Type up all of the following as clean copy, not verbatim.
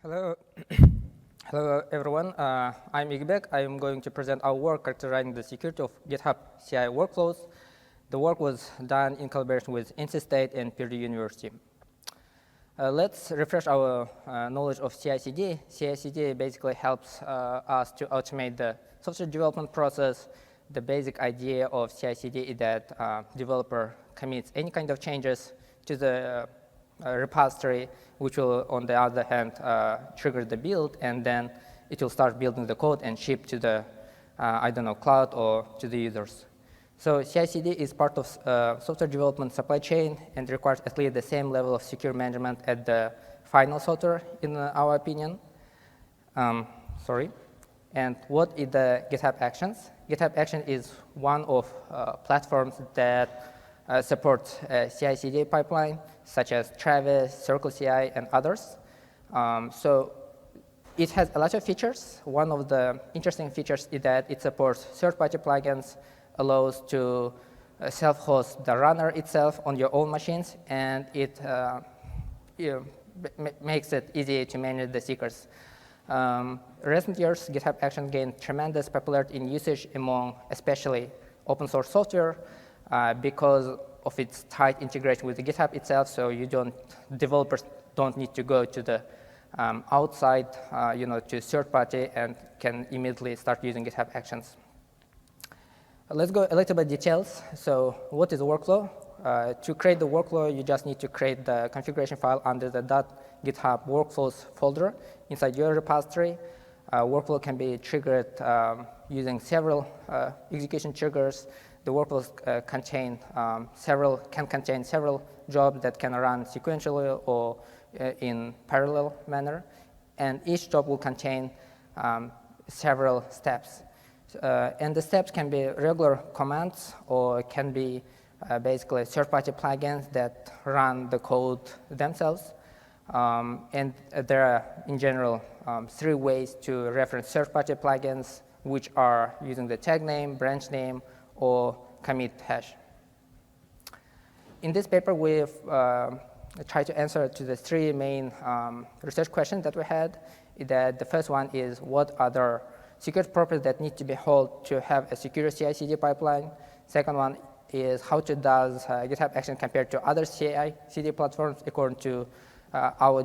Hello, hello everyone. I'm Igibek. I'm going to present our work characterizing the security of GitHub CI workflows. The work was done in collaboration with NC State and Purdue University. Let's refresh our knowledge of CI/CD. CI/CD basically helps us to automate the software development process. The basic idea of CI/CD is that developer commits any kind of changes to the repository, which will, on the other hand, trigger the build, and then it will start building the code and ship to the, I don't know, cloud or to the users. So CI/CD is part of software development supply chain and requires at least the same level of secure management at the final software, in our opinion. And what is the GitHub Actions? GitHub Action is one of platforms that supports CI/CD pipeline, such as Travis, CircleCI, and others. So it has a lot of features. One of the interesting features is that it supports third-party plugins, allows to self-host the runner itself on your own machines, and it makes it easy to manage the secrets. Recent years, GitHub Action gained tremendous popularity in usage among especially open source software because of its tight integration with the GitHub itself, so developers don't need to go to the outside, to third party, and can immediately start using GitHub Actions. Let's go a little bit details. So what is a workflow? To create the workflow, you just need to create the configuration file under the .github workflows folder inside your repository. Workflow can be triggered using several execution triggers. The workflows can contain several jobs that can run sequentially or in parallel manner, and each job will contain several steps. And the steps can be regular commands or can be basically third-party plugins that run the code themselves. And there are, in general, 3 ways to reference third-party plugins, which are using the tag name, branch name, or commit hash. In this paper, we've tried to answer to the 3 main research questions that we had. The first one is, what are the security properties that need to be held to have a secure CI/CD pipeline? Second one is, how does GitHub Action compare to other CI/CD platforms according to our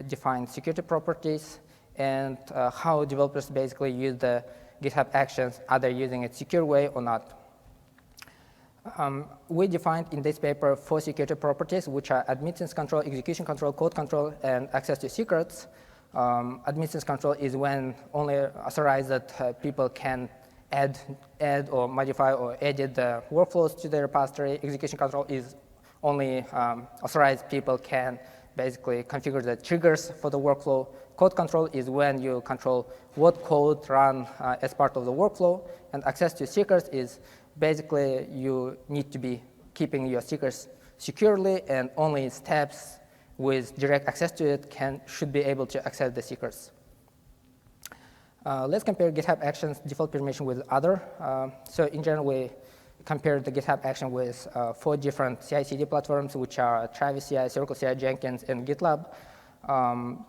defined security properties? And how developers basically use the GitHub Actions, are they using it secure way or not? We defined in this paper 4 security properties, which are admittance control, execution control, code control, and access to secrets. Admittance control is when only authorized people can add or modify or edit the workflows to the repository. Execution control is only authorized people can basically configure the triggers for the workflow. Code control is when you control what code run as part of the workflow. And access to secrets is basically you need to be keeping your secrets securely, and only steps with direct access to it should be able to access the secrets. Let's compare GitHub Actions default permission with other. So in general, we compared the GitHub Action with 4 different CI/CD platforms, which are Travis CI, CircleCI, Jenkins, and GitLab.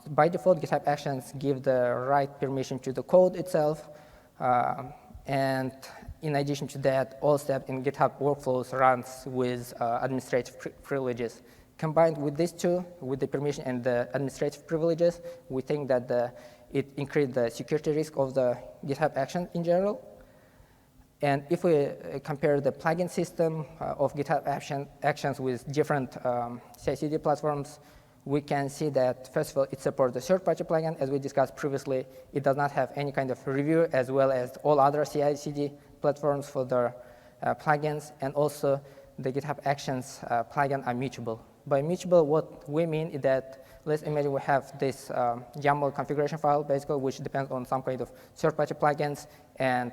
By default, GitHub Actions give the right permission to the code itself. And in addition to that, all steps in GitHub workflows runs with administrative privileges. Combined with these 2, with the permission and the administrative privileges, we think that it increased the security risk of the GitHub Action in general. And if we compare the plugin system of GitHub Actions with different CI/CD platforms, we can see that, first of all, it supports the third-party plugin. As we discussed previously, it does not have any kind of review, as well as all other CI/CD platforms for their plugins. And also, the GitHub Actions plugin are mutable. By mutable, what we mean is that, let's imagine we have this YAML configuration file, basically, which depends on some kind of third-party plugins and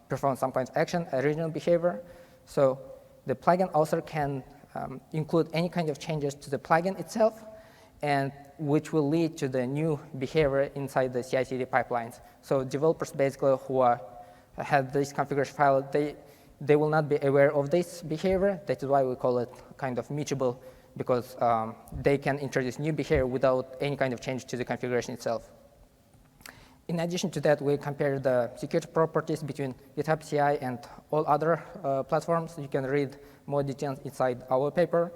perform some kind of action, original behavior. So the plugin author can include any kind of changes to the plugin itself, and which will lead to the new behavior inside the CI/CD pipelines. So developers basically who have this configuration file, they will not be aware of this behavior. That is why we call it kind of mutable because they can introduce new behavior without any kind of change to the configuration itself. In addition to that, we compare the security properties between GitHub CI and all other platforms. You can read more details inside our paper.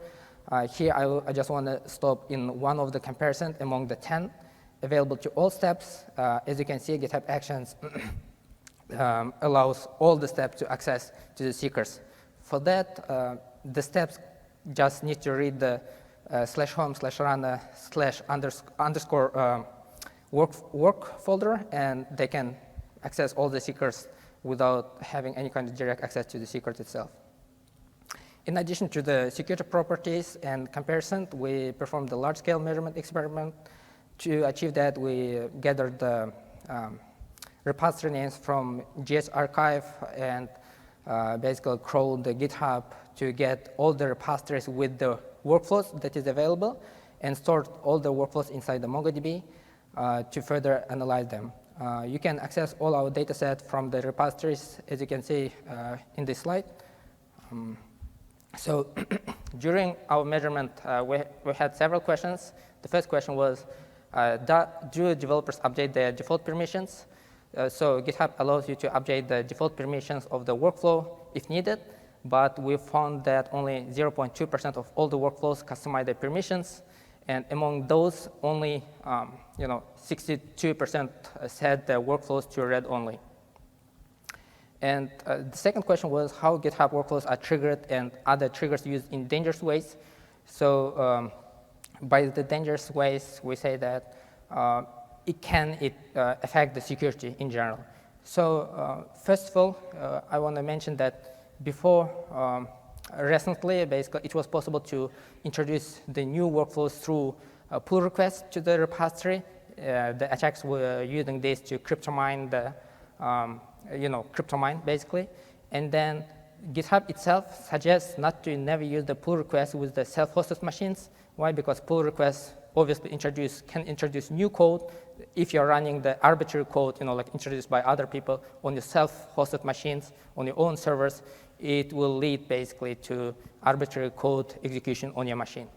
Here, I just want to stop in one of the comparisons among the 10 available to all steps. As you can see, GitHub Actions allows all the steps to access to the seekers. For that, the steps just need to read the /home/run/__ work folder, and they can access all the secrets without having any kind of direct access to the secret itself. In addition to the security properties and comparison, we performed a large-scale measurement experiment. To achieve that, we gathered the repository names from GS archive and basically crawled the GitHub to get all the repositories with the workflows that is available and stored all the workflows inside the MongoDB to further analyze them. You can access all our data set from the repositories, as you can see in this slide. So during our measurement, we had several questions. The first question was, do developers update their default permissions? So GitHub allows you to update the default permissions of the workflow if needed, but we found that only 0.2% of all the workflows customize their permissions. And among those, only 62% set the workflows to read only. And the second question was how GitHub workflows are triggered and other triggers used in dangerous ways. So by the dangerous ways, we say that it can affect the security in general. So first of all, I want to mention that before recently, basically, it was possible to introduce the new workflows through pull requests to the repository. The attacks were using this to cryptomine the, cryptomine basically. And then GitHub itself suggests not to never use the pull requests with the self-hosted machines. Why? Because pull requests obviously can introduce new code. If you're running the arbitrary code, like introduced by other people on your self-hosted machines, on your own servers, it will lead basically to arbitrary code execution on your machine.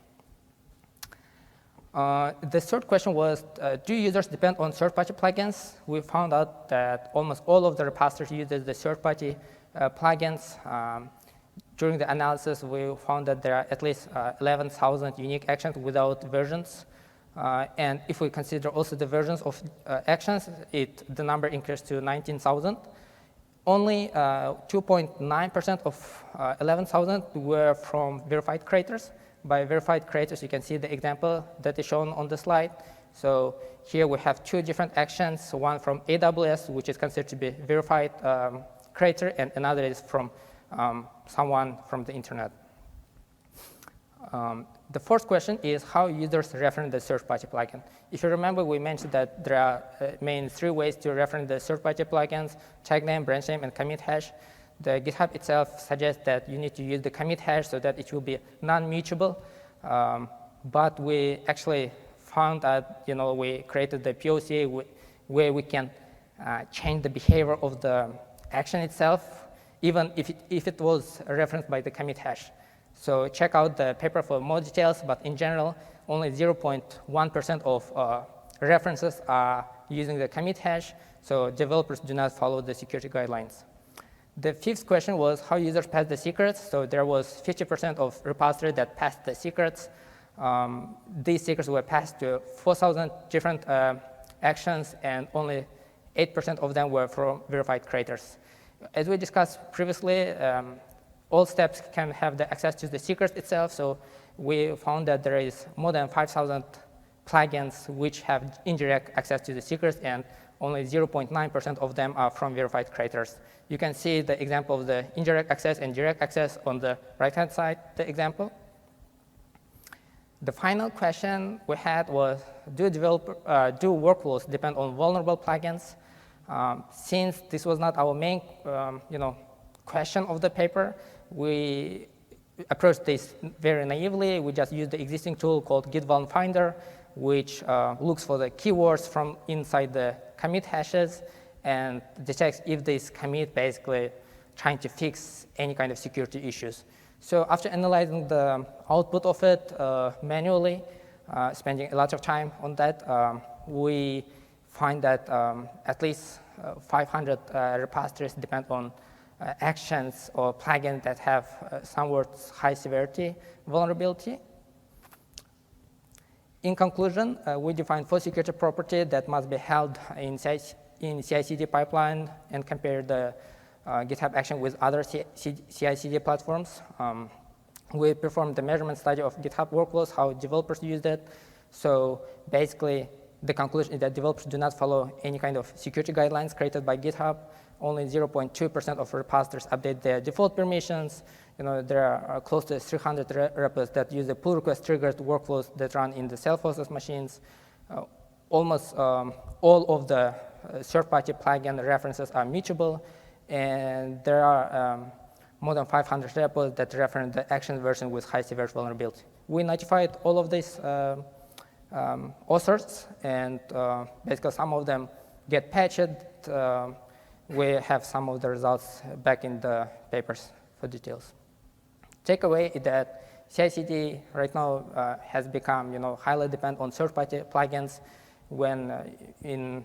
The third question was, do users depend on third-party plugins? We found out that almost all of the repositories uses the third-party plugins. During the analysis, we found that there are at least 11,000 unique actions without versions. And if we consider also the versions of actions, the number increased to 19,000. Only 2.9% of 11,000 were from verified creators. By verified creators, you can see the example that is shown on the slide. So here we have two different actions, one from AWS, which is considered to be verified creator, and another is from someone from the internet. The fourth question is how users reference the third-party plugin. If you remember, we mentioned that there are main three ways to reference the third-party plugins: tag name, branch name, and commit hash. The GitHub itself suggests that you need to use the commit hash so that it will be non-mutable. But we actually found that we created the POC where we can change the behavior of the action itself, even if it was referenced by the commit hash. So check out the paper for more details, but in general, only 0.1% of references are using the commit hash, so developers do not follow the security guidelines. The fifth question was how users pass the secrets. So there was 50% of repositories that passed the secrets. These secrets were passed to 4,000 different actions, and only 8% of them were from verified creators. As we discussed previously, all steps can have the access to the secret itself. So we found that there is more than 5,000 plugins which have indirect access to the secrets, and only 0.9% of them are from verified creators. You can see the example of the indirect access and direct access on the right-hand side, the example. The final question we had was, do workflows depend on vulnerable plugins? Since this was not our main question of the paper, we approached this very naively. We just used the existing tool called Git Vuln Finder, which looks for the keywords from inside the commit hashes and detects if this commit basically trying to fix any kind of security issues. So after analyzing the output of it manually, spending a lot of time on that, we find that at least 500 repositories depend on actions or plugins that have somewhat high severity vulnerability. In conclusion, we define 4 security properties that must be held in CI/CD pipeline and compare the GitHub action with other CI/CD platforms. We performed the measurement study of GitHub workflows, how developers use it. So basically, the conclusion is that developers do not follow any kind of security guidelines created by GitHub. Only 0.2% of repositories update their default permissions. There are close to 300 repos that use the pull request triggered workflows that run in the self-hosted machines. Almost all of the third-party plugin references are mutable, and there are more than 500 repos that reference the action version with high severity vulnerability. We notified all of these authors, and basically some of them get patched. We have some of the results back in the papers for details. Takeaway is that CI/CD right now has become highly dependent on third-party plugins. When in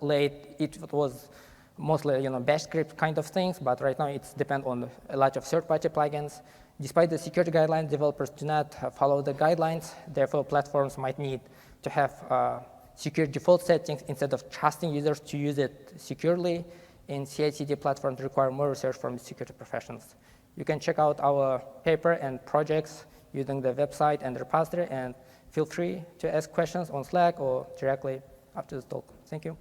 late it was mostly bash script kind of things, but right now it's depend on a lot of third-party plugins. Despite the security guidelines, developers do not follow the guidelines. Therefore, platforms might need to have secure default settings instead of trusting users to use it securely. And CI/CD platforms require more research from security professionals. You can check out our paper and projects using the website and the repository, and feel free to ask questions on Slack or directly after the talk. Thank you.